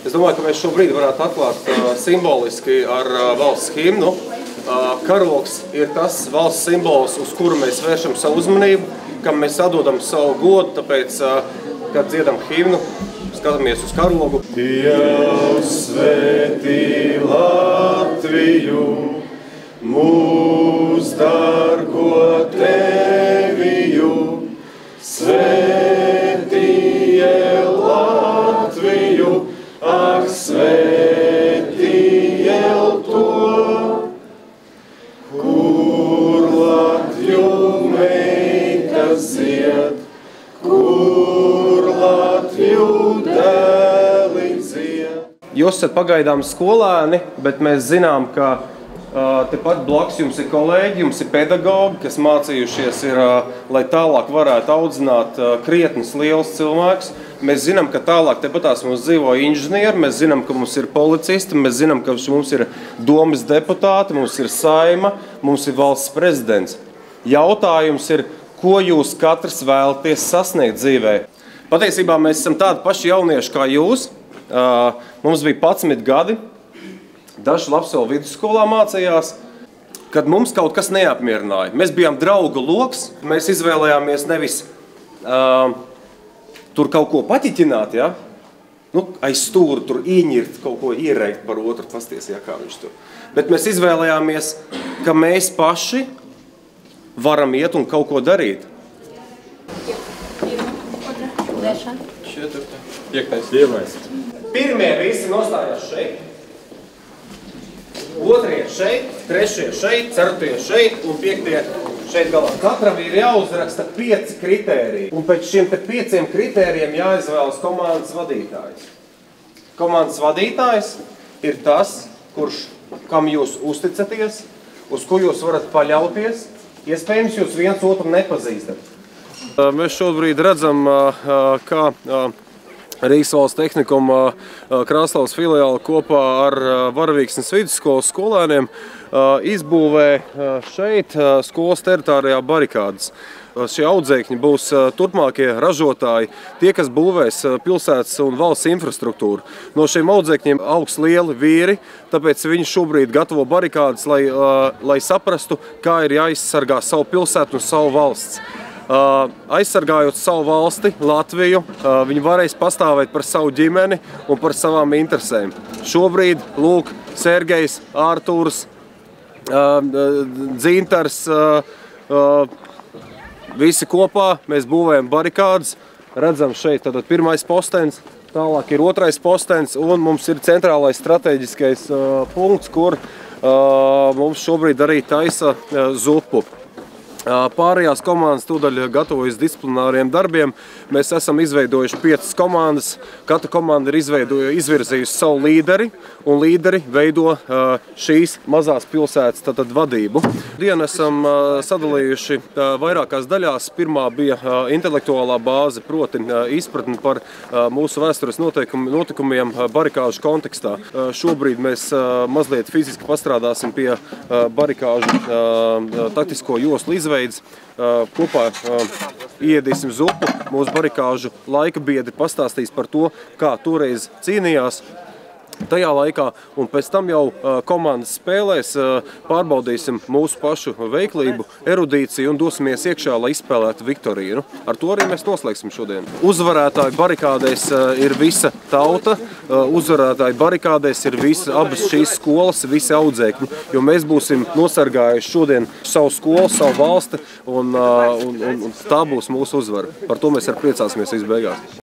Es domāju, ka mēs šobrīd varētu atklāt simboliski ar valsts himnu. Karogs ir tas valsts simbols, uz kuru mēs vēršam savu uzmanību, kam mēs atdodam savu godu, tāpēc, kad dziedam himnu, skatāmies uz karogu. Dievs svētī Latviju, mūs dargo Teviju, svētīje Latviju, ak svētīje to, kur Latviju meitas zied, kur Latviju dēli zied. Jūs esat pagaidām skolēni, bet mēs zinām, ka tepat blakus jums ir kolēģi, jums ir pedagogi, kas mācījušies ir, lai tālāk varētu audzināt krietnis liels cilvēks. Mēs zinām, ka tālāk tepatās mums dzīvo inženieri, mēs zinām, ka mums ir policisti, mēs zinām, ka mums ir domas deputāti, mums ir saima, mums ir valsts prezidents. Jautājums ir, ko jūs katrs vēlaties sasniegt dzīvē? Patiesībā mēs esam tādi paši jaunieši kā jūs. Mums bija 11 gadi. Daži Lapsolu vidusskolā mācījās, kad mums kaut kas neapmierināja. Mēs bijām draugu loks, mēs izvēlējāmies nevis tur kaut ko paķiķināt, ja? Aiz stūra tur ieņirt, kaut ko ierēkt par otru, pasties, ja, kā viņš tur. Bet mēs izvēlējāmies, ka mēs paši varam iet un kaut ko darīt. Pirmie visi nostājās šeit. Otrie šeit, trešie šeit, ceturtie šeit un piektie šeit galā. Katram ir jāuzraksta 5 kritēriji. Un pēc šiem 5 kritērijiem jāizvēlas komandas vadītājs. Komandas vadītājs ir tas, kam jūs uzticaties, uz ko jūs varat paļauties. Iespējams, jūs viens otru nepazīstat. Mēs šobrīd redzam, kā Rīgas valsts tehnikuma Krāslavas filiāli kopā ar Varavīksnes vidusskolas skolēniem izbūvē šeit skolas teritorijā barikādes. Šie audzēkņi būs turpmākie ražotāji, tie, kas būvēs pilsētas un valsts infrastruktūru. No šiem audzēkņiem augs lieli vīri, tāpēc viņi šobrīd gatavo barikādes, lai saprastu, kā ir jāizsargā savu pilsētu un savu valsts. Aizsargājot savu valsti, Latviju, viņi varēs pastāvēt par savu ģimeni un par savām interesēm. Šobrīd, lūk, Sergejs, Ārtūrs, Dzintars, visi kopā mēs būvējam barikādes. Redzam šeit tātad pirmais postenis, tālāk ir otrais postenis un mums ir centrālais strateģiskais punkts, kur mums šobrīd arī taisa zupu. Pārējās komandas tūdaļ gatavojas disciplināriem darbiem. Mēs esam izveidojuši 5 komandas. Katra komanda ir izvirzījusi savu līderi, un līderi veido šīs mazās pilsētas vadību. Dienu esam sadalījuši vairākās daļās. Pirmā bija intelektuālā bāze, proti izpratni par mūsu vēstures notikumiem barikāžu kontekstā. Šobrīd mēs mazliet fiziski pastrādāsim pie barikāžu taktisko joslu izveidas. Kopā ieedīsim zupu, mūsu barikāžu laika biedri pastāstīs par to, kā toreiz cīnījās tajā laikā, un pēc tam jau komandas spēlēs pārbaudīsim mūsu pašu veiklību, erudīciju un dosimies iekšā, lai izspēlētu Viktorīnu. Ar to arī mēs noslēgsim šodien. Uzvarētāji barikādēs ir visa tauta, uzvarētāji barikādēs ir abas šīs skolas, visi audzēkņi, jo mēs būsim nosargājuši šodien savu skolu, savu valsti, un tā būs mūsu uzvara. Par to mēs arī priecāsimies visbeigās.